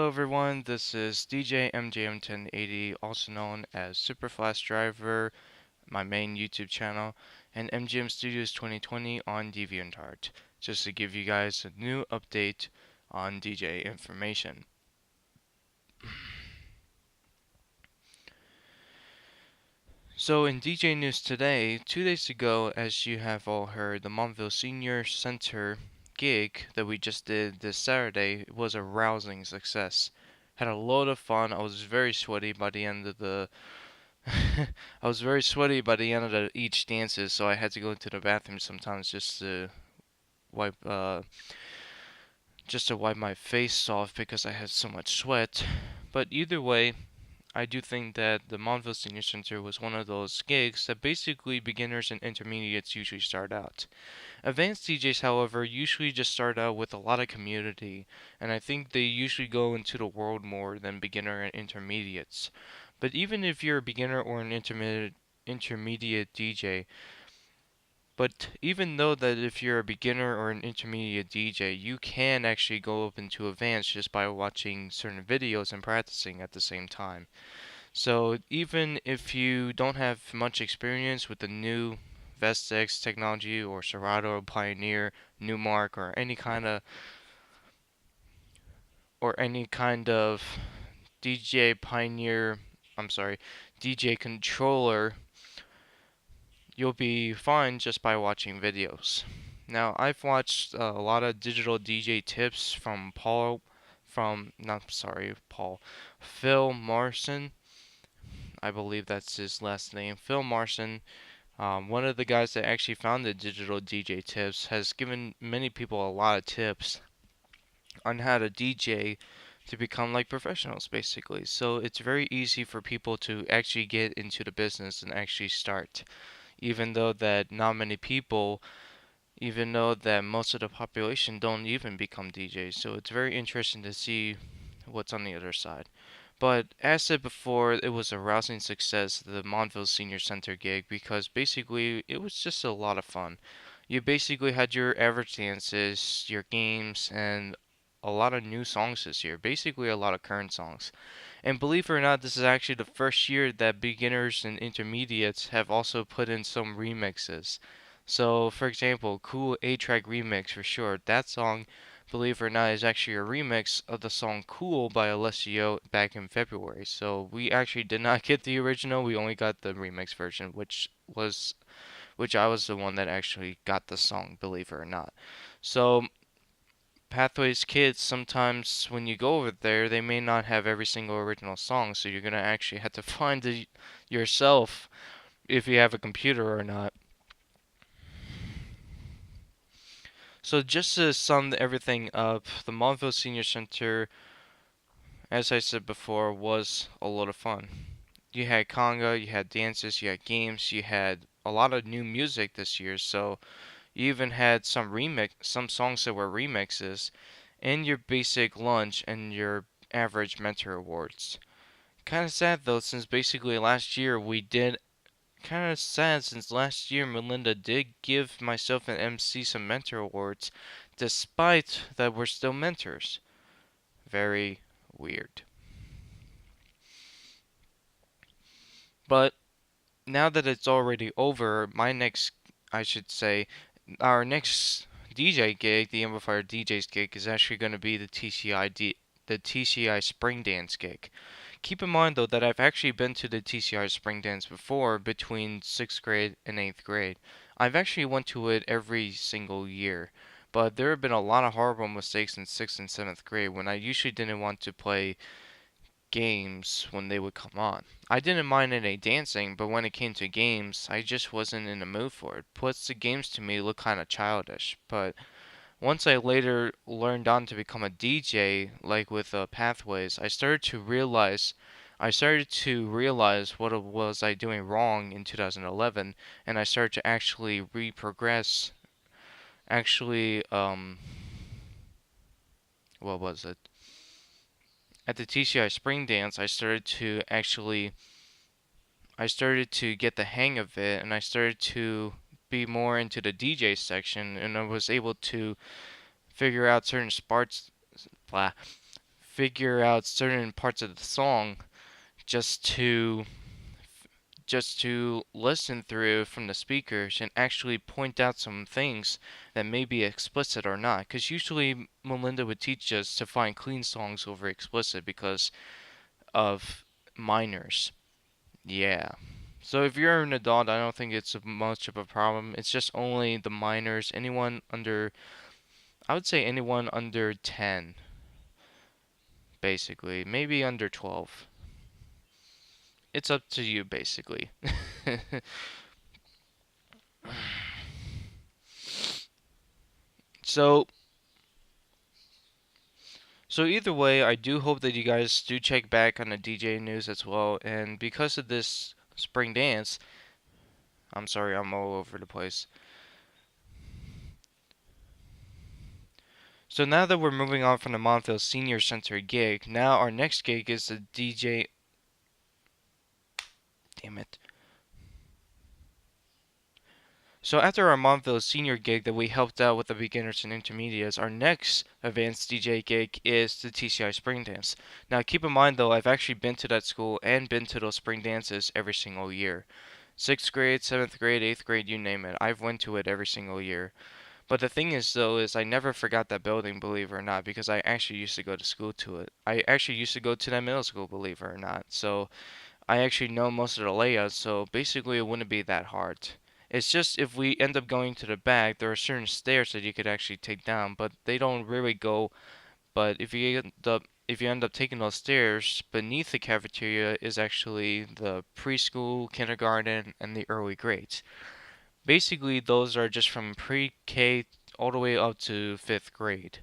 everyone, this is DJMJM1080, also known as Super Flash Driver, my main YouTube channel, and MGM Studios 2020 on DeviantArt, just to give you guys a new update on DJ information. So in DJ news today, 2 days ago, as you have all heard, the Montville Senior Center gig that we just did this Saturday was a rousing success. Had a lot of fun. I was very sweaty by the end of the I was very sweaty by the end of each dances, so I had to go into the bathroom sometimes wipe uh just to wipe my face off because I had so much sweat. But either way, I do think that the Montville Senior Center was one of those gigs that basically beginners and intermediates usually start out. Advanced DJs, however, usually just start out with a lot of community, and I think they usually go into the world more than beginner and intermediates. But even if you're a beginner or an intermediate DJ, but even though that if you're a beginner or an intermediate DJ, you can actually go up into advanced just by watching certain videos and practicing at the same time. So even if you don't have much experience with the new Vestex technology or Serato, Pioneer, Newmark, or any kind of DJ Pioneer, I'm sorry, DJ controller, you'll be fine just by watching videos. Now, I've watched a lot of digital DJ tips from Phil Marson. I believe that's his last name, Phil Marson. One of the guys that actually founded Digital DJ Tips has given many people a lot of tips on how to DJ to become like professionals, basically. So it's very easy for people to actually get into the business and actually start, even though that not many people, even though that most of the population don't even become DJs. So it's very interesting to see what's on the other side. But as said before, it was a rousing success, the Montville Senior Center gig, because basically it was just a lot of fun. You basically had your average dances, your games, and a lot of new songs this year. Basically, a lot of current songs. And believe it or not, this is actually the first year that beginners and intermediates have also put in some remixes. So, for example, Cool A-Track Remix for sure. That song, believe it or not, is actually a remix of the song Cool by Alessio back in February. So we actually did not get the original, we only got the remix version, which I was the one that actually got the song, believe it or not. So Pathways kids, sometimes when you go over there, they may not have every single original song, so you're gonna actually have to find it yourself if you have a computer or not. So just to sum everything up, the Montville Senior Center, as I said before, was a lot of fun. You had conga, you had dances, you had games, you had a lot of new music this year, so you even had some songs that were remixes, and your basic lunch and your average mentor awards. Kind of sad though, since basically last year we did. Kind of sad since last year Melinda did give myself and MC some mentor awards, despite that we're still mentors. Very weird. But now that it's already over, I should say, our next DJ gig, the Amplifier DJ's gig, is actually going to be the TCI Spring Dance gig. Keep in mind though that I've actually been to the TCI Spring Dance before between 6th grade and 8th grade. I've actually went to it every single year, but there have been a lot of horrible mistakes in 6th and 7th grade when I usually didn't want to play games when they would come on. I didn't mind any dancing, but when it came to games, I just wasn't in the mood for it. Plus, the games to me look kind of childish. But once I later learned on to become a DJ, like with Pathways, I started to realize what it was I doing wrong in 2011, and I started to actually reprogress. Actually, what was it? At the TCI Spring Dance, I started to get the hang of it, and I started to be more into the DJ section, and I was able to figure out certain figure out certain parts of the song just to listen through from the speakers and actually point out some things that may be explicit or not. Because usually Melinda would teach us to find clean songs over explicit because of minors. Yeah. So if you're an adult, I don't think it's much of a problem. It's just only the minors, I would say anyone under 10, basically. Maybe under 12. It's up to you, basically. So, so either way, I do hope that you guys do check back on the DJ news as well. And because of this spring dance, I'm sorry, I'm all over the place. So now that we're moving on from the Montville Senior Center gig, now our next gig is the DJ. Damn it. So after our Montville Senior gig that we helped out with the beginners and intermediates, our next advanced DJ gig is the TCI Spring Dance. Now keep in mind though, I've actually been to that school and been to those spring dances every single year. 6th grade, 7th grade, 8th grade, you name it. I've went to it every single year. But the thing is though is I never forgot that building, believe it or not, because I actually used to go to school to it. I actually used to go to that middle school, believe it or not. So I actually know most of the layouts, so basically it wouldn't be that hard. It's just if we end up going to the back, there are certain stairs that you could actually take down, but they don't really go. But if you end up taking those stairs, beneath the cafeteria is actually the preschool, kindergarten, and the early grades. Basically, those are just from pre-K all the way up to 5th grade.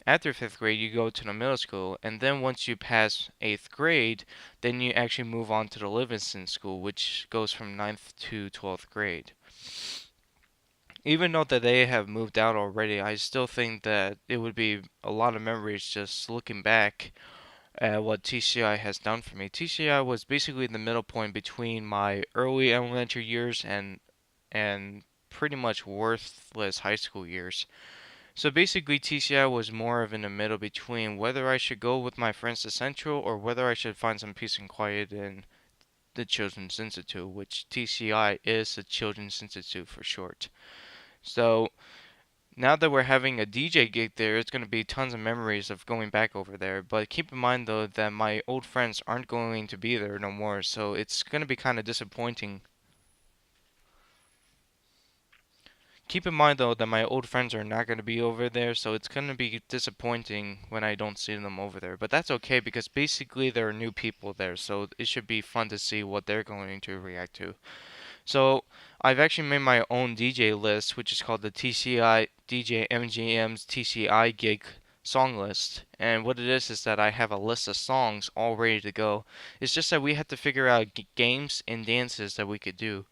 After 5th grade, you go to the middle school, and then once you pass 8th grade, then you actually move on to the Livingston School, which goes from 9th to 12th grade. Even though that they have moved out already, I still think that it would be a lot of memories just looking back at what TCI has done for me. TCI was basically the middle point between my early elementary years and pretty much worthless high school years. So basically, TCI was more of in the middle between whether I should go with my friends to Central or whether I should find some peace and quiet in the Children's Institute, which TCI is the Children's Institute for short. So now that we're having a DJ gig there, it's going to be tons of memories of going back over there. But keep in mind though that my old friends aren't going to be there no more, so it's going to be kind of disappointing. Keep in mind though that my old friends are not going to be over there, so it's going to be disappointing when I don't see them over there. But that's okay because basically there are new people there, so it should be fun to see what they're going to react to. So I've actually made my own DJ list, which is called the TCI DJMJM's TCI gig song list. And what it is that I have a list of songs all ready to go. It's just that we had to figure out games and dances that we could do.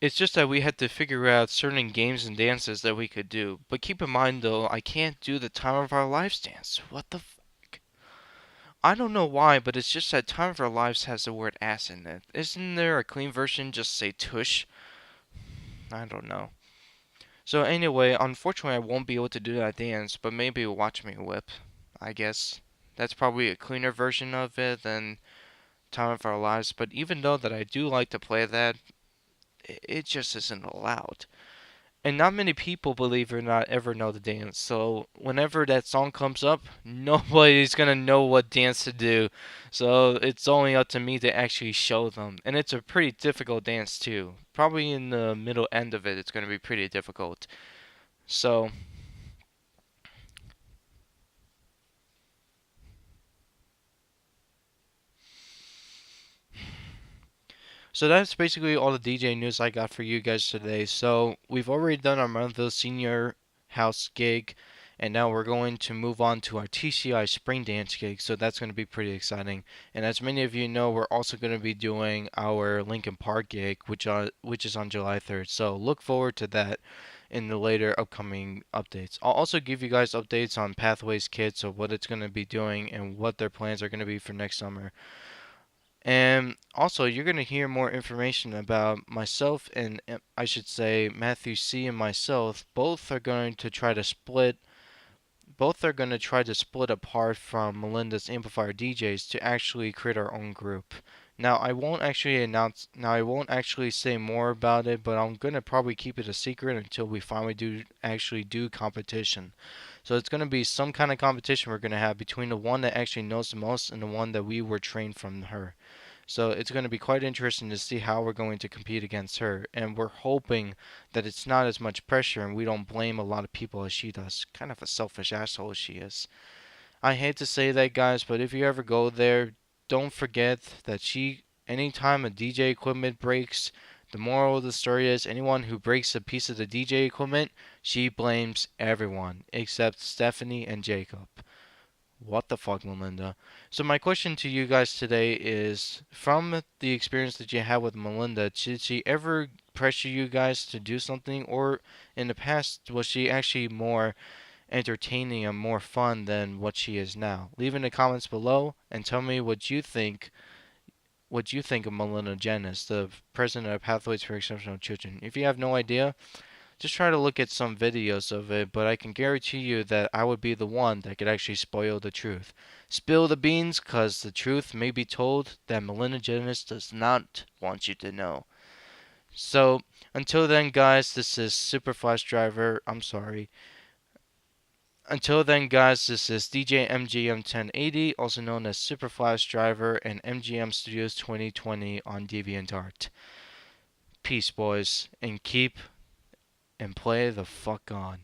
It's just that we had to figure out certain games and dances that we could do. But keep in mind though, I can't do the Time of Our Lives dance. What the fuck? I don't know why, but it's just that Time of Our Lives has the word ass in it. Isn't there a clean version just say tush? I don't know. So anyway, unfortunately I won't be able to do that dance, but maybe Watch Me Whip, I guess. That's probably a cleaner version of it than Time of Our Lives, but even though that I do like to play that, it just isn't allowed. And not many people, believe it or not, ever know the dance. So whenever that song comes up, nobody's gonna know what dance to do. So it's only up to me to actually show them. And it's a pretty difficult dance too. Probably in the middle end of it, it's gonna be pretty difficult. So So that's basically all the DJ news I got for you guys today. So we've already done our Montville Senior House gig, and now we're going to move on to our TCI Spring Dance gig. So that's going to be pretty exciting. And as many of you know, we're also going to be doing our Lincoln Park gig, which is on July 3rd. So look forward to that in the later upcoming updates. I'll also give you guys updates on Pathways Kids, so what it's going to be doing and what their plans are going to be for next summer. And also, you're going to hear more information about myself and I should say Matthew C. and myself. Both are going to try to split apart from Melinda's Amplifier DJs to actually create our own group. Now I won't actually say more about it, but I'm going to probably keep it a secret until we finally do competition. So it's going to be some kind of competition we're going to have between the one that actually knows the most and the one that we were trained from her. So it's going to be quite interesting to see how we're going to compete against her. And we're hoping that it's not as much pressure and we don't blame a lot of people as she does. Kind of a selfish asshole she is. I hate to say that, guys, but if you ever go there, don't forget that anytime a DJ equipment breaks, the moral of the story is anyone who breaks a piece of the DJ equipment, she blames everyone except Stephanie and Jacob. What the fuck, Melinda? So my question to you guys today is, from the experience that you had with Melinda, did she ever pressure you guys to do something, or in the past was she actually more entertaining and more fun than what she is now? Leave in the comments below and tell me what you think of Melinda Janice, the president of Pathways for Exceptional Children. If you have no idea, just try to look at some videos of it, but I can guarantee you that I would be the one that could actually spoil the truth. Spill the beans, cause the truth may be told that Melinda Janice does not want you to know. So, until then, guys, this is Super Flash Driver. I'm sorry. Until then, guys, this is DJMJM1080, also known as Super Flash Driver and MGM Studios 2020 on DeviantArt. Peace, boys, and keep and play the fuck on.